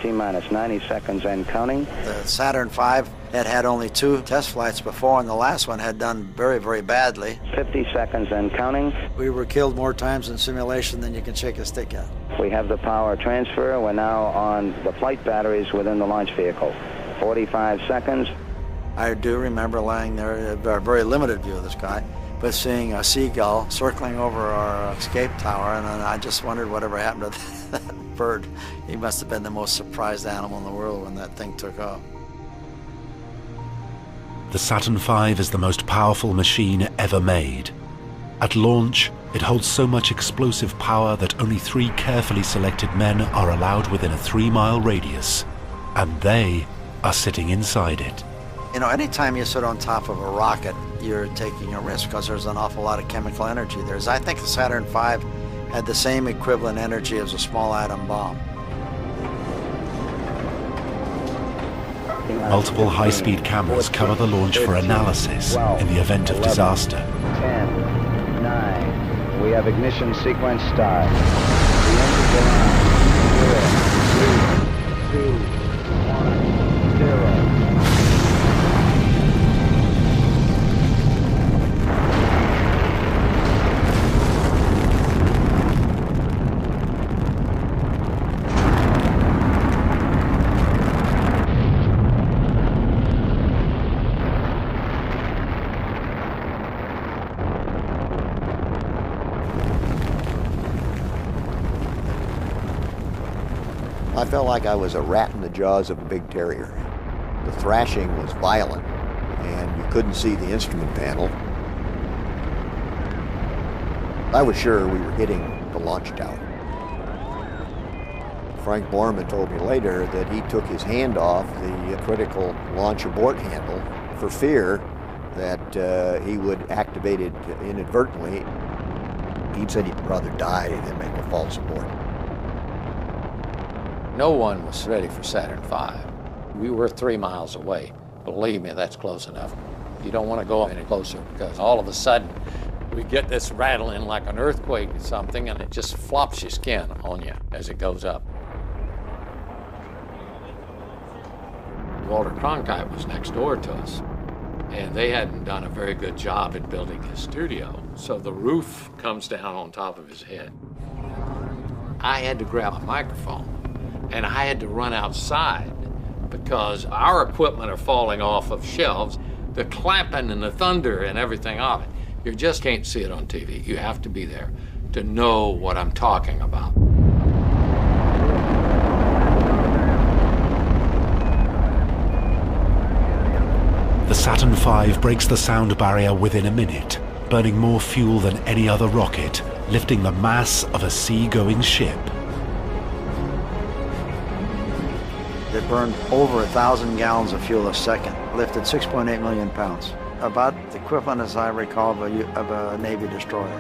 T-minus 90 seconds and counting. The Saturn V had only 2 test flights before, and the last one had done very, very badly. 50 seconds and counting. We were killed more times in simulation than you can shake a stick at. We have the power transfer. We're now on the flight batteries within the launch vehicle. 45 seconds. I do remember lying there, a very limited view of the sky, but seeing a seagull circling over our escape tower, and then I just wondered whatever happened to that bird. He must have been the most surprised animal in the world when that thing took off. The Saturn V is the most powerful machine ever made. At launch, it holds so much explosive power that only 3 carefully selected men are allowed within a 3-mile radius, and they are sitting inside it. You know, anytime you sit on top of a rocket, you're taking a risk because there's an awful lot of chemical energy there. I think the Saturn V had the same equivalent energy as a small atom bomb. Multiple high-speed cameras cover the launch for analysis in the event of disaster. 10, 9, we have ignition sequence start. The engines are on. 0, 3, 2, 1, 0. I felt like I was a rat in the jaws of a big terrier. The thrashing was violent, and you couldn't see the instrument panel. I was sure we were hitting the launch tower. Frank Borman told me later that he took his hand off the critical launch abort handle for fear that he would activate it inadvertently. He said he'd rather die than make a false abort. No one was ready for Saturn V. We were 3 miles away. Believe me, that's close enough. You don't want to go any closer because all of a sudden we get this rattling like an earthquake or something, and it just flops your skin on you as it goes up. Walter Cronkite was next door to us, and they hadn't done a very good job in building his studio, so the roof comes down on top of his head. I had to grab a microphone, and I had to run outside because our equipment are falling off of shelves. The clapping and the thunder and everything of it, you just can't see it on TV. You have to be there to know what I'm talking about. The Saturn V breaks the sound barrier within a minute, burning more fuel than any other rocket, lifting the mass of a sea-going ship. It burned over 1,000 gallons of fuel a second, lifted 6.8 million pounds, about the equivalent, as I recall, of a Navy destroyer.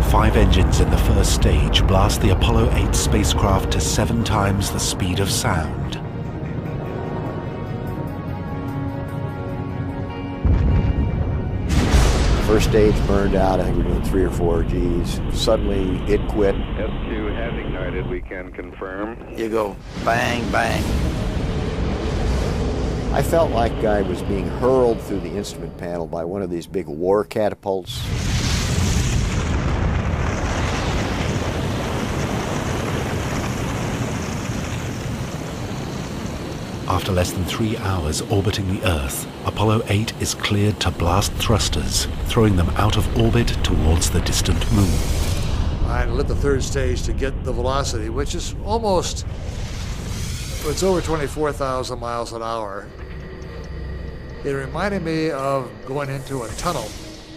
5 engines in the first stage blast the Apollo 8 spacecraft to 7 times the speed of sound. First stage burned out, I think we were doing 3 or 4 Gs. Suddenly it quit. S2 has ignited, we can confirm. You go bang, bang. I felt like I was being hurled through the instrument panel by one of these big war catapults. After less than 3 hours orbiting the Earth, Apollo 8 is cleared to blast thrusters, throwing them out of orbit towards the distant moon. I lit the third stage to get the velocity, which is almost, it's over 24,000 miles an hour. It reminded me of going into a tunnel.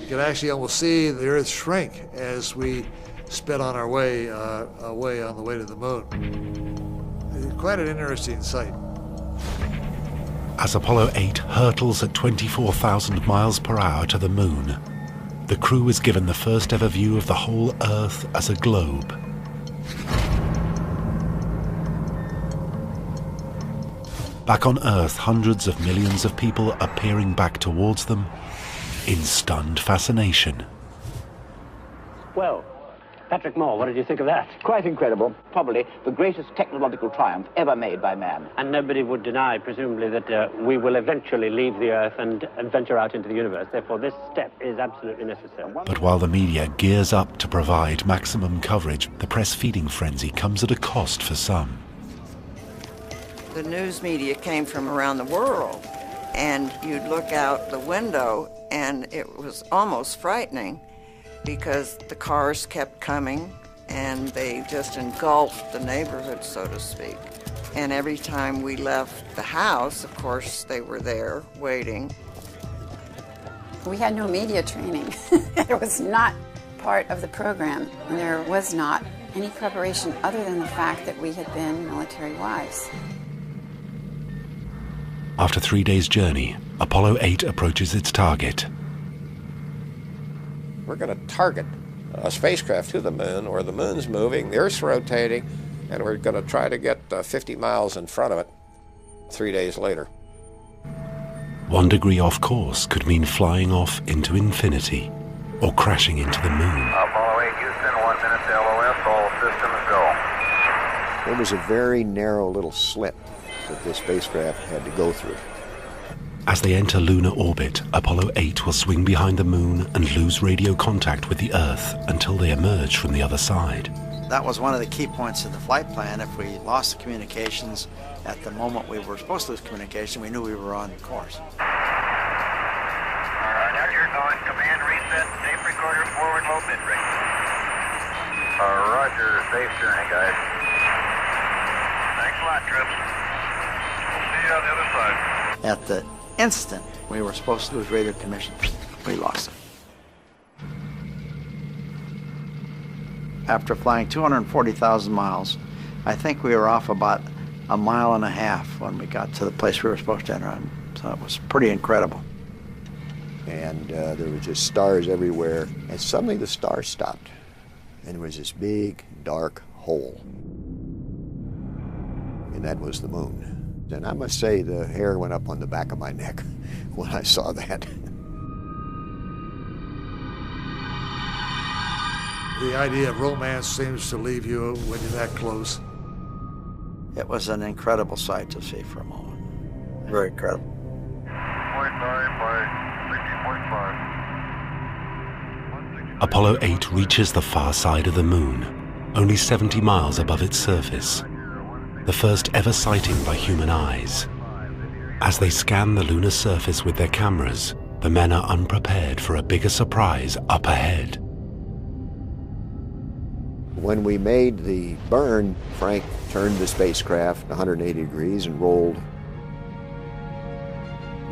You could actually almost see the Earth shrink as we sped on our way, on the way to the moon. Quite an interesting sight. As Apollo 8 hurtles at 24,000 miles per hour to the moon, the crew is given the first ever view of the whole Earth as a globe. Back on Earth, hundreds of millions of people are peering back towards them in stunned fascination. Well, Patrick Moore, what did you think of that? Quite incredible. Probably the greatest technological triumph ever made by man. And nobody would deny, presumably, that we will eventually leave the Earth and venture out into the universe. Therefore, this step is absolutely necessary. But while the media gears up to provide maximum coverage, the press feeding frenzy comes at a cost for some. The news media came from around the world, and you'd look out the window, and it was almost frightening because the cars kept coming, and they just engulfed the neighborhood, so to speak. And every time we left the house, of course, they were there waiting. We had no media training. It was not part of the program, and there was not any preparation other than the fact that we had been military wives. After 3 days' journey, Apollo 8 approaches its target. We're going to target a spacecraft to the moon where the moon's moving, the Earth's rotating, and we're going to try to get 50 miles in front of it 3 days later. 1 degree off course could mean flying off into infinity or crashing into the moon. Apollo 8 Houston, 1 minute to LOS, all systems go. There was a very narrow little slit that this spacecraft had to go through. As they enter lunar orbit, Apollo 8 will swing behind the moon and lose radio contact with the Earth until they emerge from the other side. That was one of the key points in the flight plan. If we lost the communications at the moment we were supposed to lose communication, we knew we were on course. All right, now you're going. Command reset, tape recorder forward, low bit rate. Roger, safe journey, guys. Thanks a lot, troops. We'll see you on the other side. At the instant we were supposed to lose radio commission, we lost it. After flying 240,000 miles, I think we were off about 1.5 miles when we got to the place we were supposed to enter. So it was pretty incredible. And there were just stars everywhere. And suddenly the stars stopped. And there was this big, dark hole. And that was the moon. And I must say the hair went up on the back of my neck when I saw that. The idea of romance seems to leave you when you're that close. It was an incredible sight to see for a moment. Very incredible. 0.9 by 60.5. Apollo 8 reaches the far side of the moon, only 70 miles above its surface. The first ever sighting by human eyes. As they scan the lunar surface with their cameras, the men are unprepared for a bigger surprise up ahead. When we made the burn, Frank turned the spacecraft 180 degrees and rolled.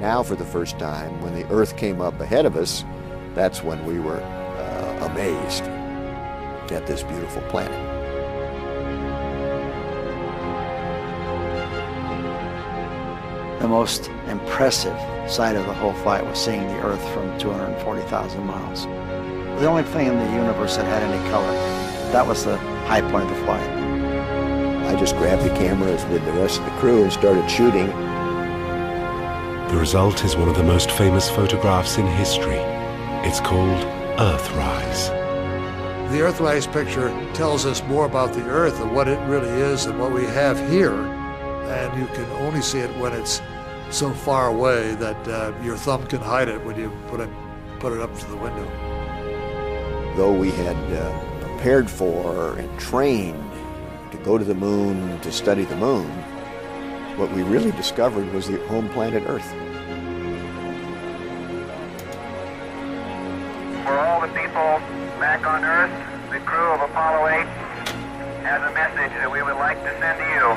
Now, for the first time, when the Earth came up ahead of us, that's when we were amazed at this beautiful planet. The most impressive sight of the whole flight was seeing the Earth from 240,000 miles. The only thing in the universe that had any color. That was the high point of the flight. I just grabbed the cameras with the rest of the crew and started shooting. The result is one of the most famous photographs in history. It's called Earthrise. The Earthrise picture tells us more about the Earth and what it really is than what we have here. And you can only see it when it's so far away that your thumb can hide it when you put it up to the window. Though we had prepared for and trained to go to the moon, to study the moon, what we really discovered was the home planet Earth. For all the people back on Earth, the crew of Apollo 8 has a message that we would like to send to you.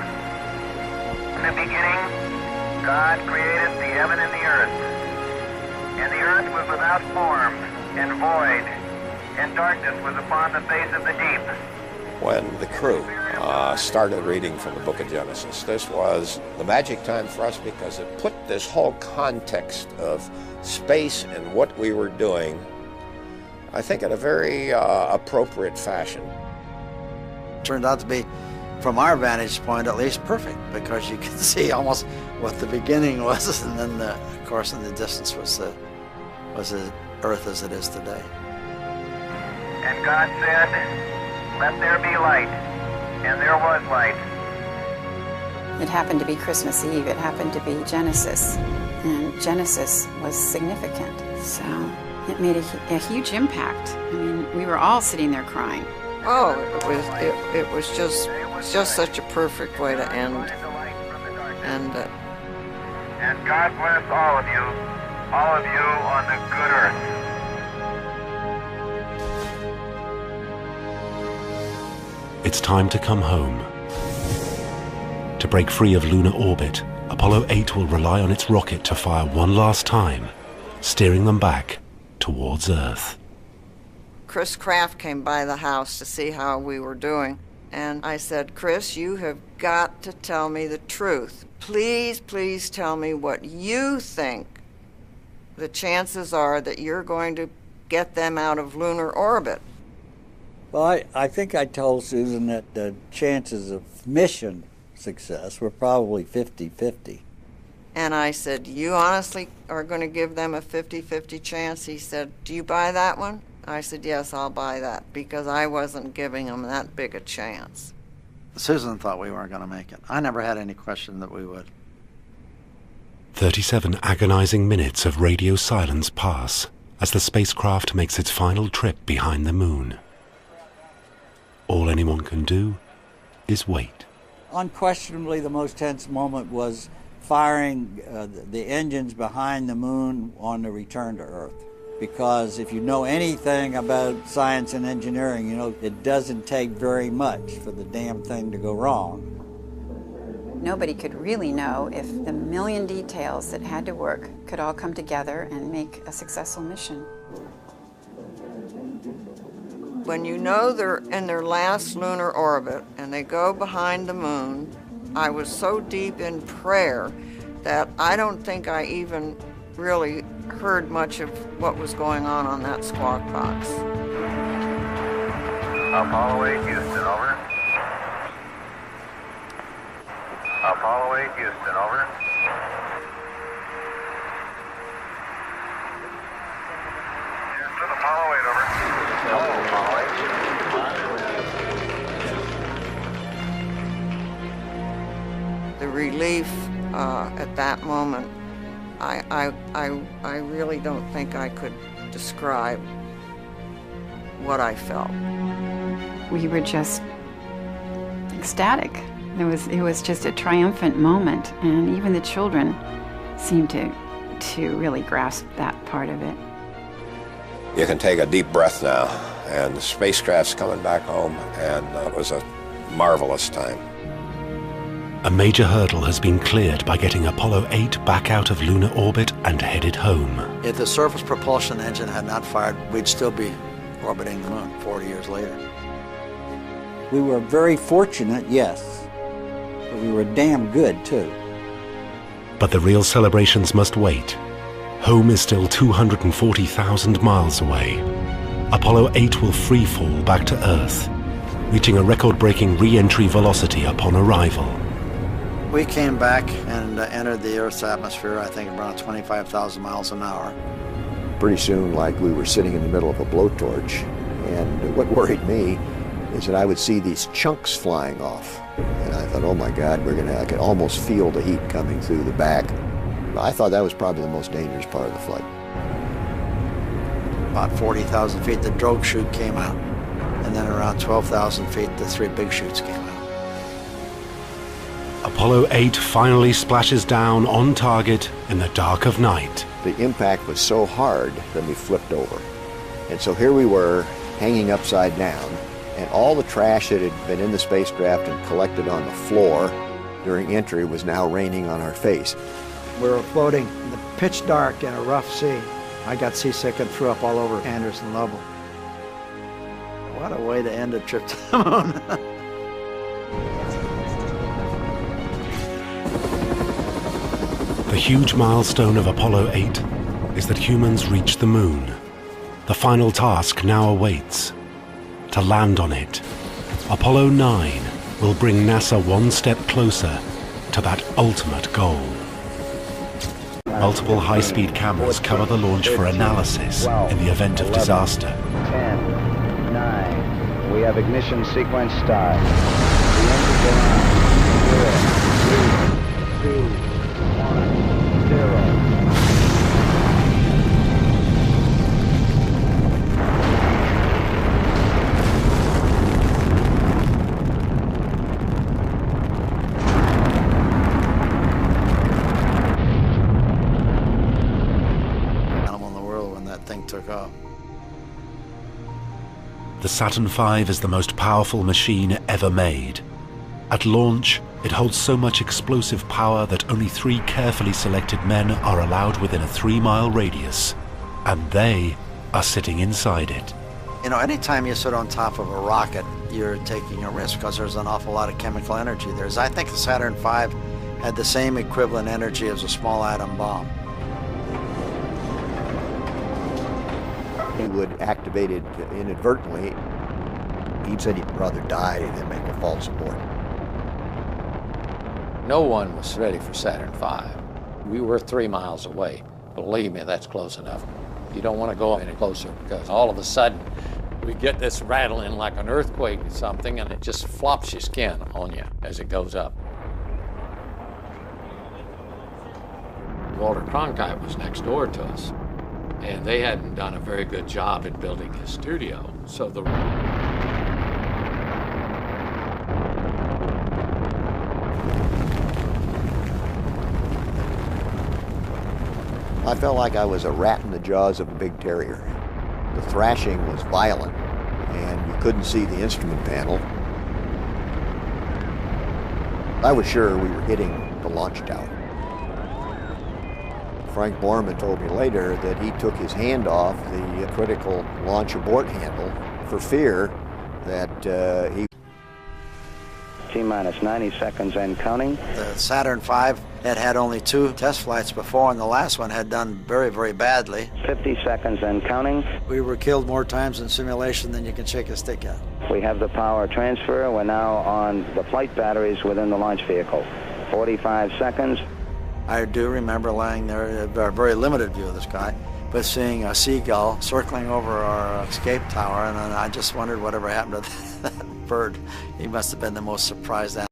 In the beginning, God created the heaven and the earth. And the earth was without form and void, and darkness was upon the face of the deep. When the crew started reading from the book of Genesis, this was the magic time for us because it put this whole context of space and what we were doing, I think, in a very appropriate fashion. It turned out to be, from our vantage point at least, perfect, because you could see almost what the beginning was, and then of course in the distance was the Earth as it is today. And God said, Let there be light. And there was light. It happened to be Christmas Eve. It happened to be Genesis. And Genesis was significant. So it made a huge impact. I mean, we were all sitting there crying. Oh, it was just such a perfect way to end it. And God bless all of you on the good earth. It's time to come home. To break free of lunar orbit, Apollo 8 will rely on its rocket to fire one last time, steering them back towards Earth. Chris Kraft came by the house to see how we were doing. And I said, Chris, you have got to tell me the truth. Please, please tell me what you think the chances are that you're going to get them out of lunar orbit. Well, I think I told Susan that the chances of mission success were probably 50-50. And I said, you honestly are going to give them a 50-50 chance? He said, do you buy that one? I said, yes, I'll buy that, because I wasn't giving them that big a chance. Susan thought we weren't going to make it. I never had any question that we would. 37 agonizing minutes of radio silence pass as the spacecraft makes its final trip behind the moon. All anyone can do is wait. Unquestionably, the most tense moment was firing the engines behind the moon on the return to Earth. Because if you know anything about science and engineering, you know it doesn't take very much for the damn thing to go wrong. Nobody could really know if the million details that had to work could all come together and make a successful mission. When you know they're in their last lunar orbit and they go behind the moon, I was so deep in prayer that I don't think I even really heard much of what was going on that squawk box. Apollo 8, Houston, over. Apollo 8, Houston, over. Houston, Apollo 8, over. Apollo 8. The relief at that moment, I really don't think I could describe what I felt. We were just ecstatic. It was just a triumphant moment, and even the children seemed to really grasp that part of it. You can take a deep breath now, and the spacecraft's coming back home, and it was a marvelous time. A major hurdle has been cleared by getting Apollo 8 back out of lunar orbit and headed home. If the surface propulsion engine had not fired, we'd still be orbiting the moon 40 years later. We were very fortunate, yes, but we were damn good, too. But the real celebrations must wait. Home is still 240,000 miles away. Apollo 8 will free fall back to Earth, reaching a record-breaking re-entry velocity upon arrival. We came back and entered the Earth's atmosphere, I think, around 25,000 miles an hour. Pretty soon, like we were sitting in the middle of a blowtorch, and what worried me is that I would see these chunks flying off. And I thought, oh my God, I could almost feel the heat coming through the back. I thought that was probably the most dangerous part of the flight. About 40,000 feet, the drogue chute came out, and then around 12,000 feet, the three big chutes came out. Apollo 8 finally splashes down on target in the dark of night. The impact was so hard that we flipped over. And so here we were, hanging upside down, and all the trash that had been in the spacecraft and collected on the floor during entry was now raining on our face. We were floating in the pitch dark in a rough sea. I got seasick and threw up all over Anderson Lovell. What a way to end a trip to the moon. The huge milestone of Apollo 8 is that humans reach the moon. The final task now awaits: to land on it. Apollo 9 will bring NASA one step closer to that ultimate goal. Multiple high-speed cameras cover the launch for analysis in the event of disaster. 10, 9, We have ignition sequence start. The engines are on. 0, 3, 2, 1, 0. Took off. The Saturn V is the most powerful machine ever made. At launch, it holds so much explosive power that only 3 carefully selected men are allowed within a 3-mile radius, and they are sitting inside it. You know, anytime you sit on top of a rocket, you're taking a risk because there's an awful lot of chemical energy there. I think the Saturn V had the same equivalent energy as a small atom bomb. He would activate it inadvertently. He said he'd rather die than make a false abort. No one was ready for Saturn V. We were 3 miles away. Believe me, that's close enough. You don't want to go any closer because all of a sudden we get this rattling like an earthquake or something, and it just flops your skin on you as it goes up. Walter Cronkite was next door to us, and they hadn't done a very good job in building his studio. So I felt like I was a rat in the jaws of a big terrier. The thrashing was violent, and you couldn't see the instrument panel. I was sure we were hitting the launch tower. Frank Borman told me later that he took his hand off the critical launch abort handle for fear that he... T-minus 90 seconds and counting. The Saturn V had only 2 test flights before, and the last one had done very, very badly. 50 seconds and counting. We were killed more times in simulation than you can shake a stick at. We have the power transfer. We're now on the flight batteries within the launch vehicle. 45 seconds. I do remember lying there, a very limited view of the sky, but seeing a seagull circling over our escape tower, and then I just wondered whatever happened to that bird. He must have been the most surprised animal.